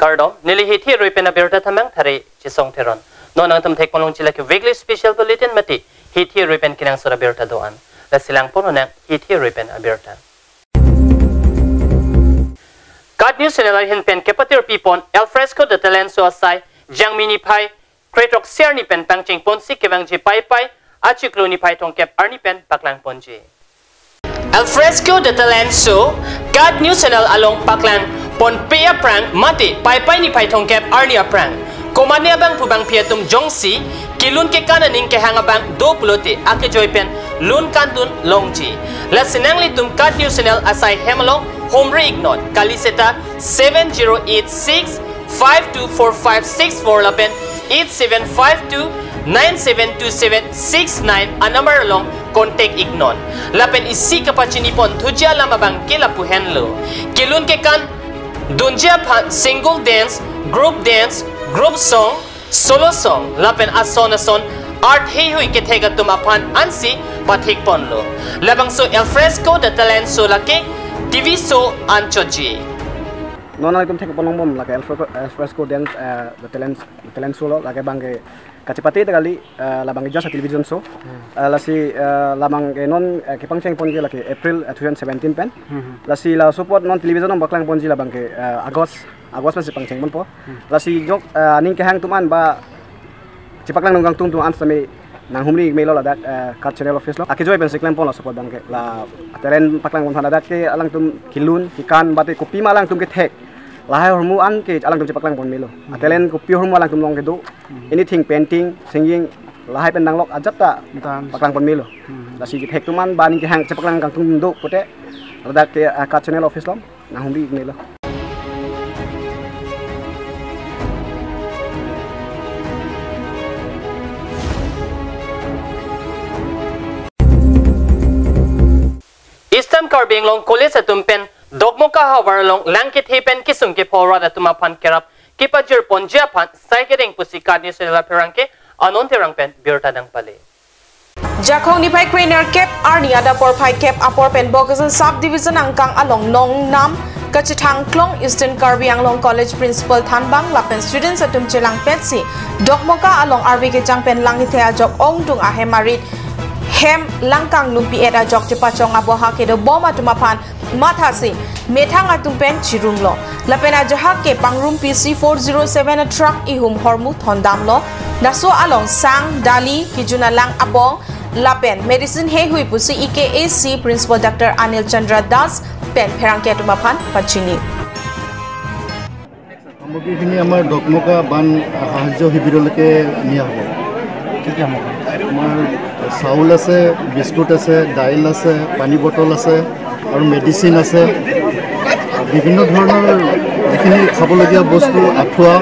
Namaskar nili hiti rui pena birta tamang thari chisong teron. No nang tam thek polong chila ki weekly special bulletin mati hiti rui pen kinang sura birta doan. La silang pono nang hiti rui pen abirta. God News Channel hin pen kepatir pipon el fresco de talent so asai jang mini pai kretok ser ni pen pangching ponsi kewang ji pai pai achiklo ni pai tong kep arni pen paklang ponji. El fresco de talent so God News Channel along paklang pon pia prang mati pai pai ni pai tong kep arni prang komania bang pubang piatum jongsi kilun ke kananing ke hangabang do pulote ake joy pen lun kantun longji la sinangli tum God News Channel asai hemalong home ignore kaliseta 7086 524564 lapen 8752 972769 a number along contact ignon lapen isi kapachinipon thujia lamabang kilapu henlo kilun ke kan dunjia phan single dance, group song, solo song lapen ason art hei hui ke thega tumaphan ansi pathik ponlo labang so el fresco de talent so lake TV show anchoji nona itum thek ponong bom lake el fresco dance the talent solo lake bangke kacipati kali labang jasa television show lasi labang ke non kipangcheng ponji lake April 2017 pen lasi la support non television non baklang ponji labang ke August masih pangcheng pon po lasi jok aning ke hang tuman ba cipaklang nonggang tung an sami nang humri melo ladak kat channel office lo aki joy pen siklang pon la support bang ke la talent paklang pon ladak ke alang tum kilun kikan bate kopi malang tum ke thek lahai hormu an ke alang tum cipaklang pon melo talent kopi hormu alang tum long ke do anything painting singing lahai pen nang lok ajap ta paklang pon melo la si thek tuman bani ke hang cipaklang kang tum do pote ladak ke kat channel office lo nang humri melo Eastern Karbi long college atumpen dogmoka hawar long langkit hepen kisum ke pora da tumapan kerap kipajir ponjia pan saikering pusikat ni sela perangke anon terang pen birta dang pale Jakong ni pai trainer cap arnia da por pai cap apor pen bogasan subdivision angkang along long nam kachithang klong Eastern Karbi long college principal thanbang lapen students atum chelang petsi dogmoka along RV ke jangpen langithea job ong tung a hemarit hem langkang lumpi era jok cepachong aboha ke do boma tumapan mathasi methang atumpen chirunglo lapena jahak ke pangrum PC 407 a truck ihum hormu thondamlo naso along sang dali kijuna lang abong lapen medicine he hui pusi EKAC principal Dr. Anil Chandra Das pen pherangke tumapan pachini সামগ্ৰী খিনি আমাৰ ডকমকা বান সাহায্য শিবিৰলৈকে নিয়া হ'ব কি কি সামগ্ৰী আমাৰ চাউল আছে বিস্কুট আছে দাইল আছে পানী বটল আছে আৰু মেডিচিন আছে বিভিন্ন ধৰণৰ যিখিনি খাবলগীয়া বস্তু আঠুৱা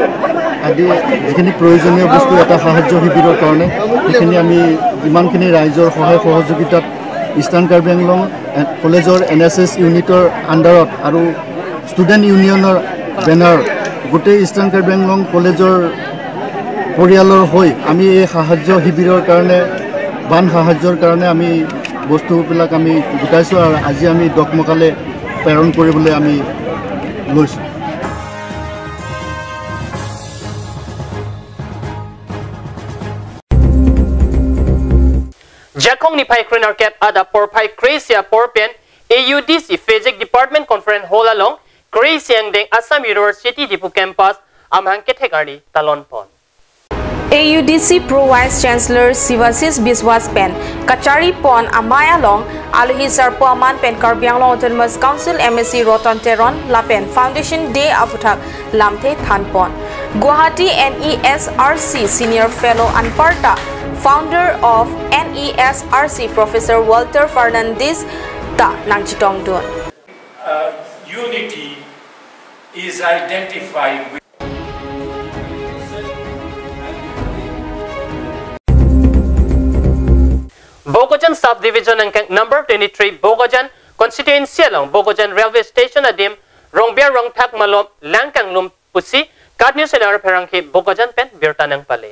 আদি যিখিনি প্ৰয়োজনীয় বস্তু এটা সাহায্য শিবিৰৰ কাৰণে সেইখিনি আমি যিমানখিনি ৰাইজৰ সহায় সহযোগিতাত ইষ্টাৰ্ণ কাৰ্বি আংলং কলেজৰ NSS ইউনিটৰ আণ্ডাৰত আৰু ষ্টুডেণ্ট ইউনিয়নৰ বেনাৰ গোটেই ইষ্টাৰ্ণ কাৰ্বি আংলং কলেজৰ পৰিয়ালৰ হৈ আমি এই সাহায্য শিবিৰৰ কাৰণে বান সাহায্যৰ কাৰণে আমি বস্তুবিলাক আমি গোটাইছোঁ আৰু আজি আমি ডকমকালে প্ৰেৰণ কৰিবলৈ আমি লৈছোঁ Jakong ni pai trainer cap ada por pai Cresia porpen AUDC Physics Department Conference Hall along Cresia deng Assam University Dipu campus amhang ke thekari talon pon AUDC Pro Vice Chancellor Sivasis Biswas Pen Kachari Pon Amaya Long Aluhi Sarpo Aman Pen Karbi Anglong Autonomous Council MSc Roton Teron Lapen Foundation Day Afutak Lamte Thanpon Guwahati NESRC Senior Fellow Anparta Founder of NESRC Professor Walter Fernandez Ta Nangchitong Dun Unity is identified with Bogojan subdivision angkang number 23 Bogojan constituency along Bogojan railway station adim rongbia rongthak malom langkang lum pusi katnyu senar perangke Bogojan pen birtanang pale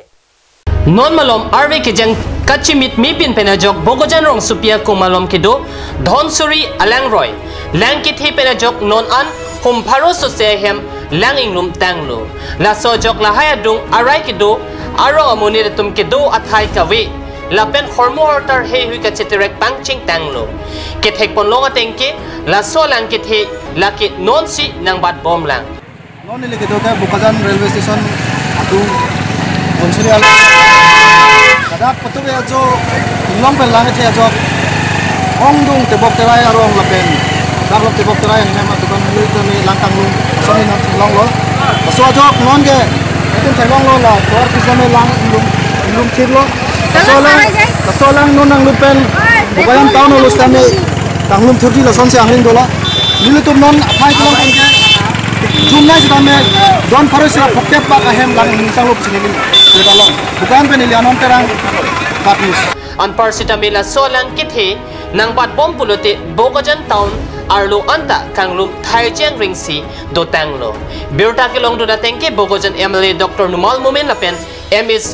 non malom RV kijang kachimit mipin penajok Bogojan rong supia ko malom kido dhonsuri alangroy langkit hi penajok non an humparo so sehem langing lum tanglo la sojok la haya dung arai kido aro amuni tum kido athai kawi la pen hormo hortar he hui ka chitirek pangching tanglo kit hek pon longa tengki la so lang kit he la ki non si nang bat bom lang non ile kido ka Bukajan railway station atu konsilial kadak patu ya jo long pen lang che jo ong dung te bok terai arong la pen dak lok te bok terai ni ma tu kan lu te ni langkang lu so ni nang long lo so jo non ge itu sai long lo la tor ki so me lang lum chir lo so lang non nang lu pen Bukajan town lo stame tang lum thurji la son se angin do la nilu tum non apai ko long ke Jumlah sedame don parusra phokte pa ka hem lang nisang lop sinili sedalong bukan penilianon terang bagus an parsita mila solang kithe nang bat bom pulote Bukajan town arlo anta kanglum thaijeng ringsi do tanglo birta kilong do datengke Bukajan MLA Dr. Numal Mumen lapen MEC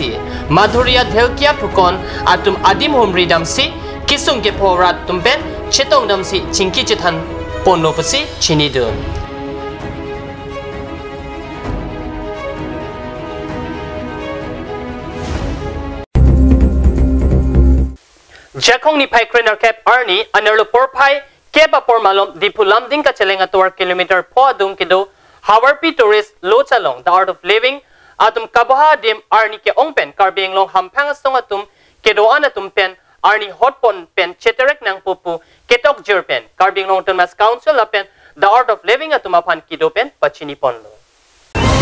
Madhuria Dhelkia Phukon atum adim homri damsi kisung ke phorat tumben chetong damsi chingki chithan ponlo pasi chinidun Jakong ni pai krenar kep arni anerlo porpai keba por malom dipulam ding ka chelenga tor kilometer po adung kido hawarpi tourist lo chalong the art of living atum kabaha dim arni ke ongpen karbing long hampang song atum kido anatum pen arni hotpon pen cheterek nang pupu ketok jerpen karbing long termas council apen the art of living atum apan kido pen pachini ponlo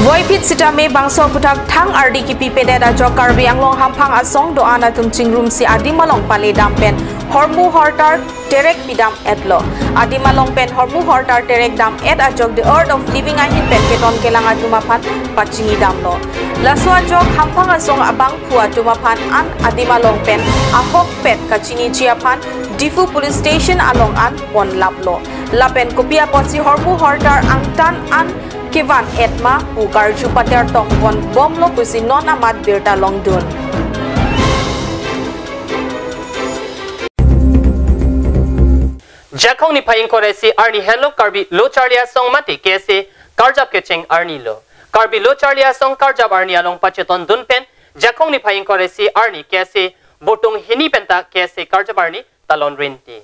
Voipit sitame bangso putak thang ardi ki pipede da jo karbi anglong hampang asong do ana tum chingrum si adimalong pale dampen hormu hortar terek pidam etlo adimalong pen hormu hortar terek dam et ajok the earth of living a hin pen keton kelang atumapan pachingi damlo laswa jok hampang asong abang phua tumapan an adimalong pen ahok pet kachini chiapan difu police station along an pon laplo lapen kopia ponsi hormu hortar angtan an Kivan etma ukar jupater tongpon bomlo pusi non amat birta longdun. Jakong ni paying koresi arni hello karbi lo charlia song mati kese karjap kecheng arni lo. Karbi lo charlia song karjap arni along pacheton dunpen jakong ni paying koresi arni kese botung hini penta kese karjap arni talon rinti.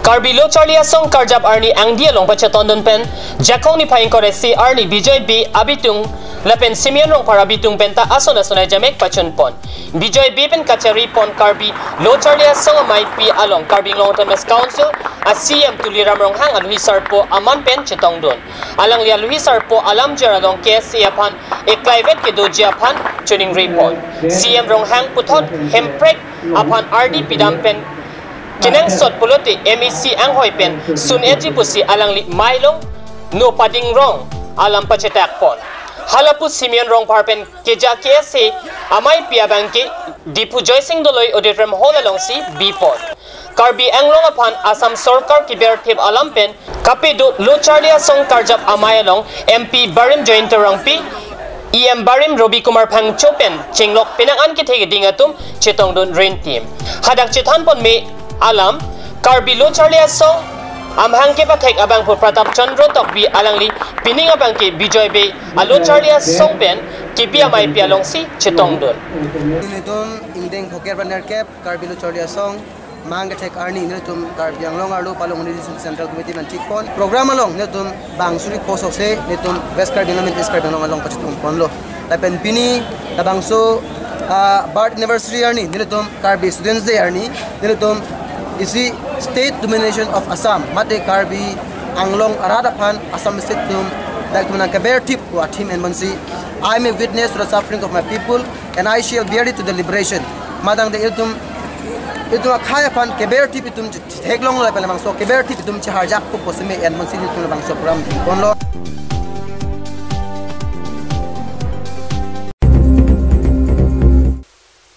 Karbi lo charlia song karjap arni ang dia long pacheton dunpen jakong ni paying koresi arni Bijoy B abitung lapen simian rong para bitung penta asona jamek pachon pon Bijoy B pen kachari pon karbi lo charlia song might be along karbi long termas council a CM tuliram rong hang alui sarpo aman pen chetong don alang lia lui sarpo alam jara long KSC apan e private ke do japan tuning report CM rong hang puthot hemprek apan RD pidam pen kinang sot pulote MEC ang hoy pen sun eji pusi alang li mailong no pading rong alam pachetak pon halapu simian rong parpen keja KSC amai pia bangki dipu joysing doloi auditorium hall along si bipon karbi anglong apan asam sorkar kibertib alampen kapidu lo charlia song karjap amay along MP barim jointerang pi EM barim Robi Kumar Phang chopen chinglok pinangan kithege dingatum chitong don rain team hadak chithan pon me alam karbi lo charlia song amhang ke pathek abang pu pratap chandra tokbi alangli pining abang ke Bijoy Be alo charlia song pen kipia mai pialong si chitong don nitum indeng hoker banner cap karbi lo charlia song mang tek arni nitum karbi anglong arlo palong ni central committee man chikpon program along nitum bangsuri kosok se nitum west karbi namin west karbi along pachitong ponlo tapen pini tabangso birth anniversary arni nitum karbi students day arni nitum isi state domination of Assam mate karbi anglong aradapan Assam state tum dak tumna kaber tip ko atim and mansi I am a witness to the suffering of my people and I shall bear it to the liberation madang de iltum khaya pan kaber tip itum heglong la pelamang so kaber tip itum charjak ko posme and mansi tum bang so program konlo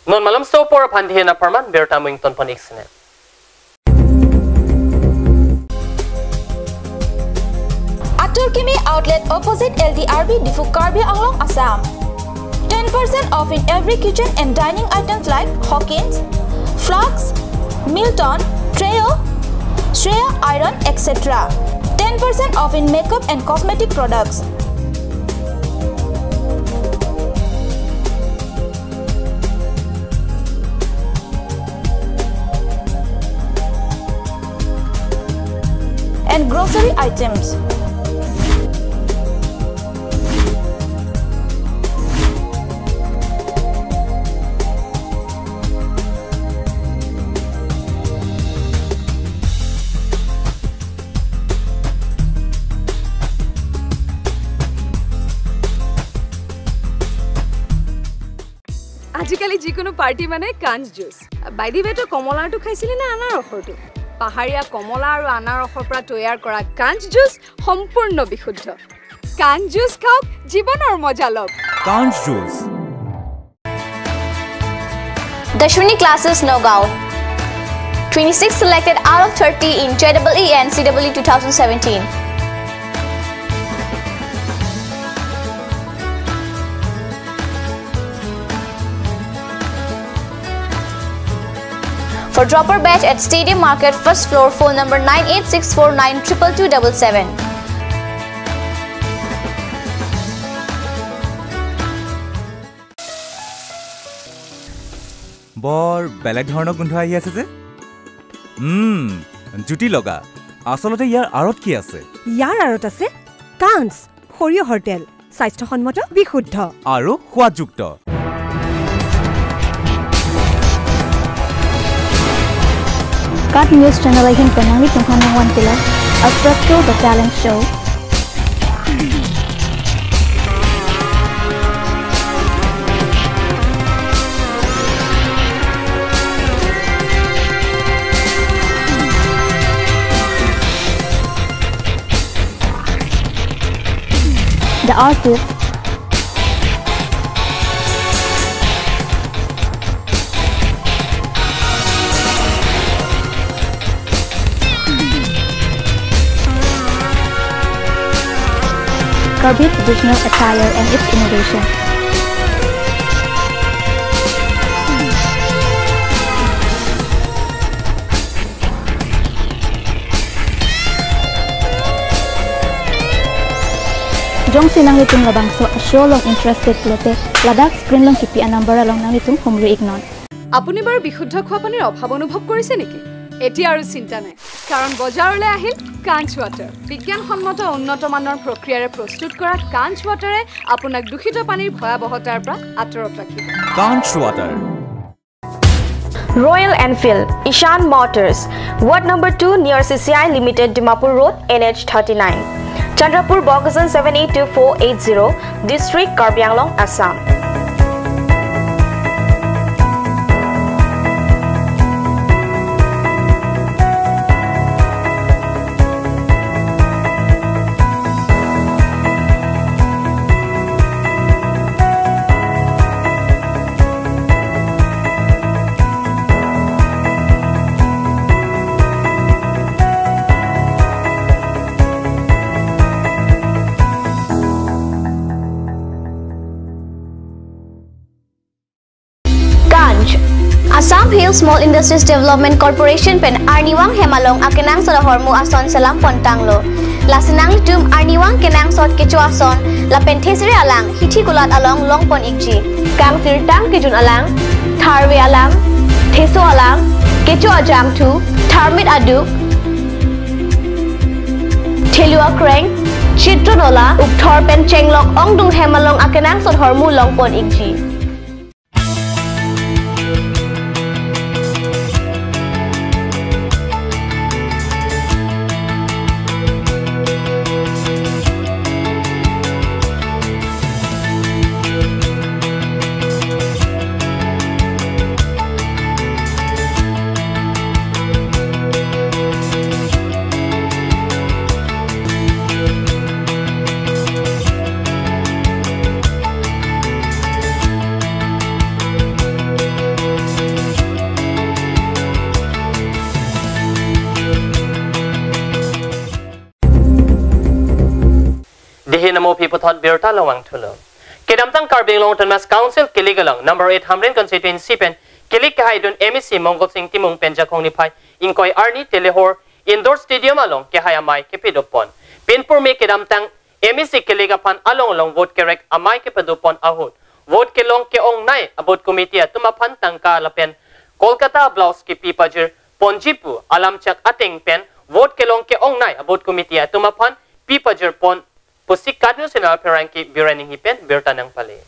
non malam so por pandhe na parman berta muington pon iksne Turkimi outlet opposite LDRB Difu Karbi Anglong Assam. 10% off in every kitchen and dining items like Hawkins, Flax, Milton, Treo, Shreya Iron, etc. 10% off in makeup and cosmetic products. grocery items. আজিকালি যিকোনো পাৰ্টি মানে কাঞ্জ জুচ বাইদি বেটো কমলাটো খাইছিলি না আনাৰ ৰসটো পাহাৰীয়া কমলা আৰু আনাৰ ৰসৰ পৰা তৈয়াৰ কৰা কাঞ্জ জুচ সম্পূৰ্ণ বিশুদ্ধ কাঞ্জ জুচ খাওক জীৱনৰ মজা লওক কাঞ্জ juice Dashwini classes Nogao 26 selected out of 30 in JEE and CEE 2017. For dropper batch at Stadium Market, first floor, phone number 9864922277. বৰ বেলেগ ধৰণৰ গোন্ধ আহি আছে যে জুটি লগা আসলতে ইয়াৰ আৰত কি আছে ইয়াৰ আৰত আছে কাঞ্জ সৰিয়হৰ তেল স্বাস্থ্যসন্মত বিশুদ্ধ আৰু সোৱাদযুক্ত Cut News Channel again Penang Tunghanang One Pillar, a Practo the Talent Show. The artist Karbi traditional attire and its innovation. Jong sinang litung labangso show long interested lote Ladakh screen long kipi a number along nang litung humru ignon. আপুনি বাৰু বিশুদ্ধ খোৱা পানীৰ অভাৱ অনুভৱ কৰিছে নেকি এতিয়া আৰু চিন্তা নাই কাৰণ বজাৰলৈ আহিল কাঞ্জ ওয়াটাৰ বিজ্ঞানসন্মত উন্নত মানৰ প্ৰক্ৰিয়াৰে প্ৰস্তুত কৰা কাঞ্জ ওয়াটাৰে আপোনাক দূষিত পানীৰ ভয়াবহতাৰ পৰা আঁতৰত ৰাখিব কাঞ্জ water Royal Enfield, Ishan Motors, Ward number 2 near CCI Limited, Dimapur Road, NH 39. Chandrapur, Bogazan 782480, District, Karbi Anglong, Assam. Assam Hill Small Industries Development Corporation pen Arniwang Hemalong akenang sa hormu ason salam pontanglo. Lasinang tum Arniwang kenang sot kecu ason la penthesiri alang hithi kulat along longpon ikji. Kang sirtang kijun alang tharwe alang theso alang kecu ajam tu tharmit aduk thelua kreng chitronola ukthor pen chenglok ongdung Hemalong akenang sot hormu longpon ikji. Namo people thought Berta Lawang Tulo. Kedamtang Karbi Long Mas Council Kiligalang, number 800 constituency pen, Kilik Haidun MEC Mongol Sing Timung Penjakong Nipai, Inkoi Arni Telehor, Indoor Stadium along Kehayamai Kepidopon. Pinpur me Kedamtang MEC Kiligapan along long vote kerek Amai Kepadopon Ahud. Vote Kelong Keong Nai about committee Tumapantang Kalapen, Kolkata Blouse Kipi Pajir, Ponjipu, Alamchak Ating Pen, vote kelong ke ong nai about committee atumapan pi pajer pon pusik kadnu senal perangki biraning hipen birtanang pale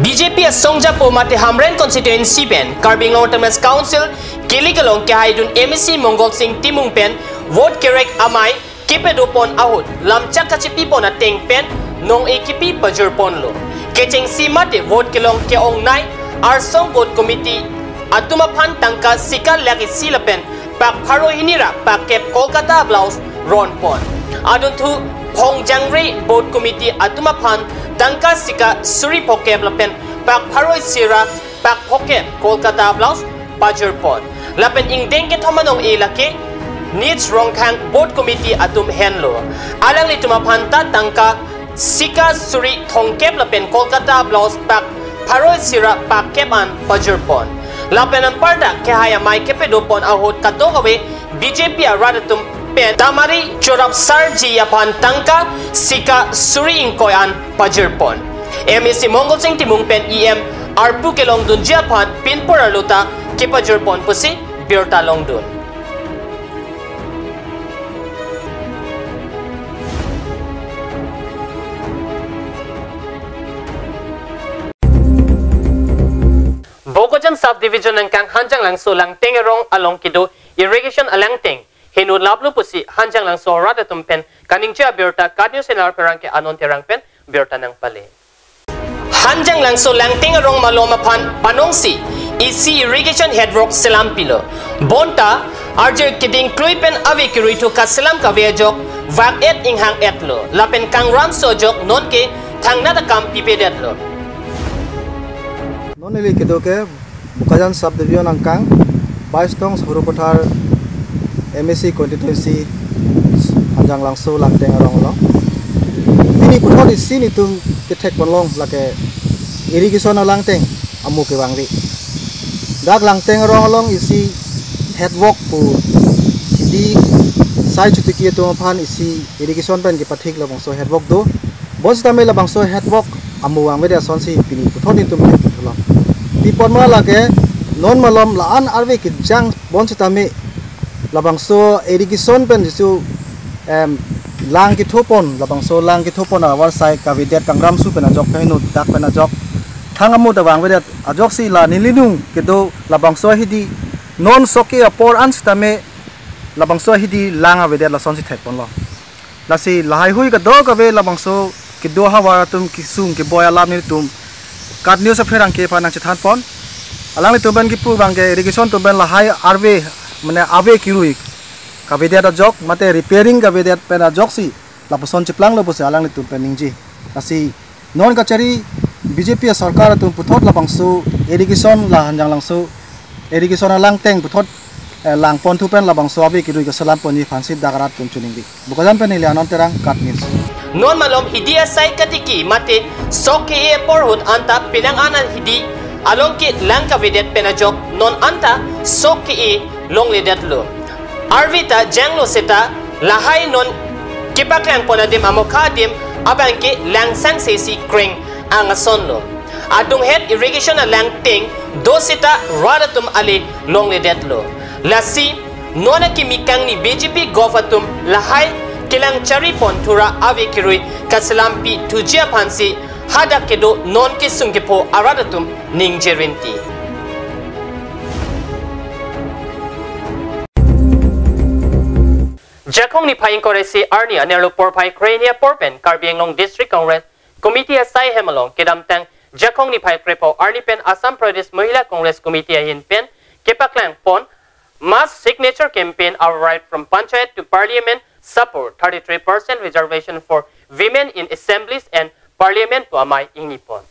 BJP Songja Pomate Hamren constituency pen Karbing Autonomous Council Kilikalong ke haidun MEC Mongol Singh Timung pen vote kerek amai kipedo pon ahut lamchak kachipi pon ateng pen nong ekipi pajer pon lo kecheng simate vote kelong ke ong nai arsong vote committee atumapan tangka sika lagi silapen pak pharo hinira pak kep Kolkata blouse ron pon adun thu Hong Jangri Board Committee Atumapan Tangka Sika Suri Pokem Lapen Pak Paroi Sira Pak Pokem Kolkata Blouse Pajerpon Lapen Ingdeng ke Thomanong Ilake Needs Rongkang Board Committee Atum Henlo Alang Litumapan Ta Tangka Sika Suri Thongkem Lapen Kolkata Blouse Pak Paroi Sira Pak Kepan Pajerpon Lapen ang parda Kehaya Mai Kepedopon Ahot Katogawe BJP Aradatum pen tamari chorap sarji yapan tangka sika suri ingkoyan pajerpon MEC Mongol Singh Timung pen EM arpu kelong dun japan pin poraluta ki pajerpon pusi birta long dun Bogojan subdivision ng kang hanjang lang sulang tengerong along kido irrigation alang teng Hinu lablu pusi hanjang lang sohrada tumpen kaningja birta kadyo senar perangke anon terang pen birta nang pale. Hanjang lang so lang tingarong maloma pan panongsi isi irrigation headwork selam pilo. Bonta arjer kiding kluipen ave kirito ka selam ka vejok vak et inghang etlo lapen kang ram sojok non ke thang nada kam pipedet lo. Non ili kidoke bukajan subdivision angkang 22 tong Hurupathar MEC constituency hanjang langso langteng arong lo ini puthon isi ni tum ketek ponlong lake irrigation langteng amu ke bangri dak langteng arong long isi headwork pu di sai chutiki to phan isi irrigation pen ki pathik lo bangso headwork do bos tame la bangso headwork amu wang me sonsi pini puthon ni tum lo pipon ma lake non malom laan arve ki jang bon tame labangso irrigation pen jisu lang ki thopon labangso lang ki thopon awar sai kavidet kangram su pen ajok kainu dak pen ajok thangamu dawang vedet ajok si la nilinung kedo labangso hidi non soki apor ans tame labangso hidi langa vedet la sonsi thepon lo lasi lahai hui ka do ka ve labangso kedo hawa tum kisung ke boya lam ni tum kat news afherang ke panang chethan pon alang ni tumben ki pu bangke irrigation tumben lahai arve mane ave kirui kavedia da jok mate repairing kavedia pena jok si lapuson chiplang lo bose alang tu peningji asi non kachari BJP sarkar tu puthot labangsu irrigation la hanjang langsu irrigation lang teng puthot lang pon tu pen labangsu ave kirui ka salam poni fansi dagarat tum chuningi bukajan pen ile anon terang kat news non malom hidia sai katiki mate soke e porhut anta pinang anan hidi along ki lang kavedet pena jok non anta soke e long ledet lo arvita janglo seta lahai non kipaklang ponadim amokadim abangke langsang sesi kring angason lo adung head irrigation lang ting do seta radatum ale long ledet lo lasi nona kimikang ni BJP govatum lahai kilang chari pon thura ave kirui kasalampi tujia pansi hada kedo non kisungkepo aradatum ningjerinti Jakong ni Paying Koresi Arnia Nerlo Porpai Krania Porpen Karbiang Long District Congress Committee Asai Hemalong Kedamtang Jakong ni Pai Krepo Arnipen Assam Pradesh Mahila Congress Committee Hinpen Kepaklang Pon Mass Signature Campaign Our Right from Panchayat to Parliament Support 33% Reservation for Women in Assemblies and Parliament to Amay Ingipon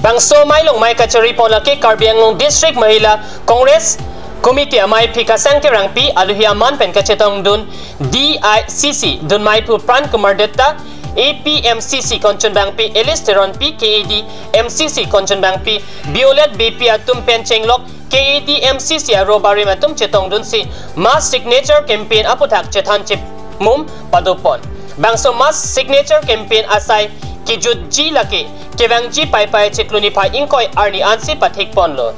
Bangso Mailong Mai Kachari Pon Laki Karbiang Long District Mahila Congress Committee amai phika sangkerang pi aluhia man pen kachetong dun DICC dun mai pu pran kumar detta APMCC konchon bang pi elisteron pi KAD MCC konchon bang pi violet BP atum pen chenglok KAD MCC arobari matum chetong dun si mass signature campaign aputhak chethan chip mum padopon bangso mass signature campaign asai kijut ji lake kevang ji pai pai chekluni pai ingkoi arni ansi pathik ponlo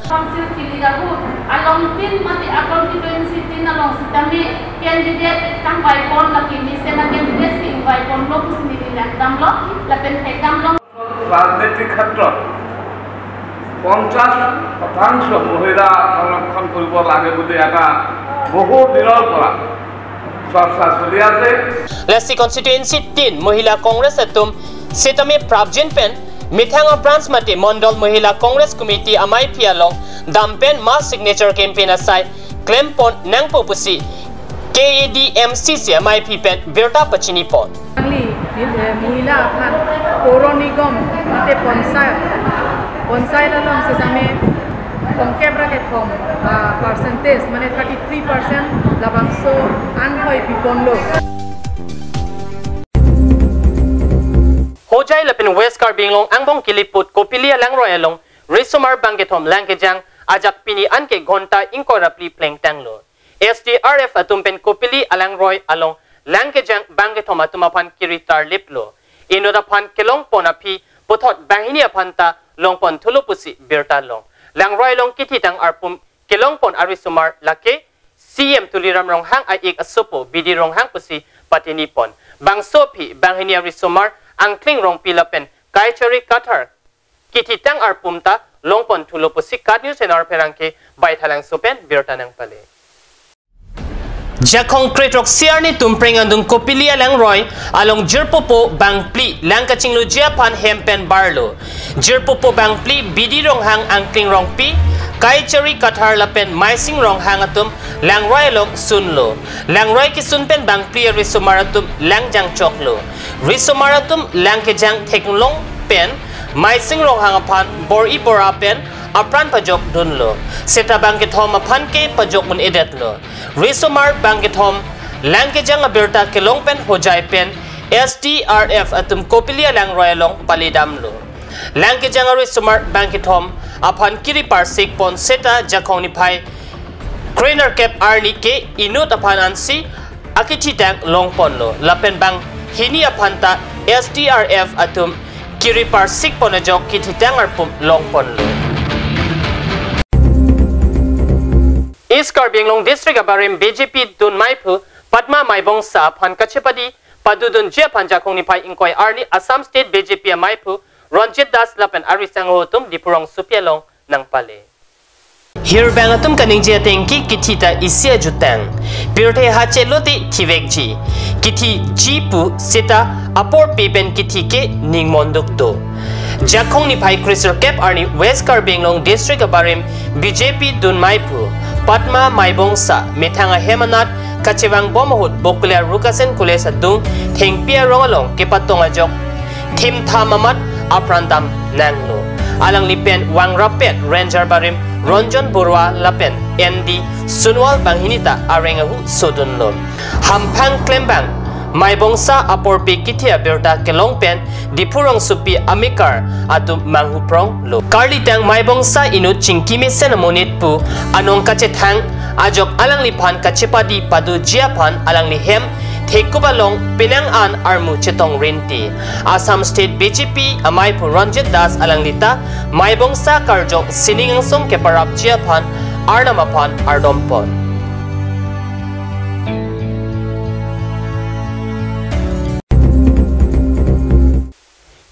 along tin mati constituency tin along sitami candidate tang vai pon laki ni sena candidate sing vai pon lo kusini ni lakdam lo lapen thekam lo রাজনৈতিক ক্ষেত্ৰত 50% মহিলা সংৰক্ষণ কৰিব লাগে বুলি এটা বহু দিনৰ পৰা চৰ্চা চলি আছে Lasi constituency 3 মহিলা কংগ্ৰেছ এতুম সেতমে প্রাবজেন পেন মিথাঙ্গা ব্রাঞ্চ মাটি মণ্ডল মহিলা কংগ্রেস কমিটি আমাই পিয়ালং দামপেন মাস সিগনেচার ক্যাম্পেইন আসাই ক্লেম পন নাংপো পুসি KADMCC আমাই পিপেন বেরটা পচিনি পন মহিলা আখান পৌর নিগম মাতে পঞ্চায়েত আলং সেজামে সংক্ষেপ রাখে থম পার্সেন্টেজ মানে 33% লাভাংশ আন হয় বিপন্ন Hojai lepin West Karbi long angbong kiliput kopilia langroy along Risomar Bangethom Langkejang ajak pini anke gonta incorruptly pleng tanglo. SDRF atumpen kopili alangroy along Langkejang Bangethom atumapan kiritar liplo. Inodapan kelong ponapi putot bahini apanta longpon tulupusi birta long. Langroy long kititang arpum kelong pon arisomar lake CM tuliram rong hang aik asupo bidi rong hang pusi patinipon. Bang sopi bahini arisomar ang kling rong pilapen kaichari katar kititang arpumta longpon tulopusi kadnews en arperangke baithalang sopen birtanang pale Jakong kretrok siarni tumpring andung kopilia langroy along jirpopo bangpli langkachinglu japan hempen barlo jirpopo bangpli bidi rong hang ang kling rong pi kaichari katar lapen maising rong hang atum langroy long sunlo langroy ki sunpen bangpli risomaratum langjang choklo risomaratum langkejang teklong pen maising rong hang apan bori bora pen apran pajok dunlo seta bangkethom apan ke pajok mun edetlo risomar bangkethom langkejang abirta kelong pen hojai pen SDRF atum kopilia langroy long palidamlo langkejang risomar bangkethom apan kiri parsik pon seta jakong nipai trainer cap arni ke inut apan ansi akititang longpon lo lapen bang hini apanta SDRF atum kiri parsik pon ajok kititang arpum longpon lo East Karbi Anglong District abarim BJP dun maipu Padma Maibong sa apan kachepadi padudun jia panjakong nipai inkoy arni Assam State BJP maipu Ranjit Das lapen arisang hotum dipurong supialong ng pale. Hirbang atum kaning jia tengki kitita isya jutang. Pirte hache loti tivekji. Kiti jipu sita apor piben kiti ke ning mondukto. Jakong ni pai Chriser Kep arni West Karbi Anglong District abarim BJP dun maipu Padma Maibong sa metanga hemanat kachewang bomahut bokular rukasen kules adung thengpia rongalong kipatong ajok Tim Thamamat aprandam nanglo alang lipen wangrapet ranger barim ronjon burwa lapen ND sunwal banghinita arengahu sodunlo hampang klembang maibongsa aporpi kitia berda kelongpen dipurong supi amikar atu manghuprong lo karlitang maibongsa inut chingkimi senamonit pu anong kachethang ajok alang lipan kachepadi padu jiapan alang lihem Thekubalong Penang-an Armu Chetong Rinti Assam State BJP amai pu Ranjit Das alang lita maibongsa karjok siningang song keparap jiapan arnamapan ardompon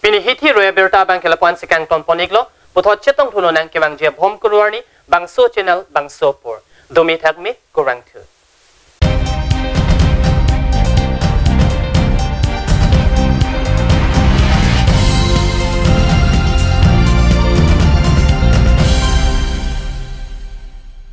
Pinihiti roya berta bang kelapuan sekang ton poniglo puthot chetong thunonang kewang jia bhom kuruarni bangso channel bangso por domi thakmi kurang thu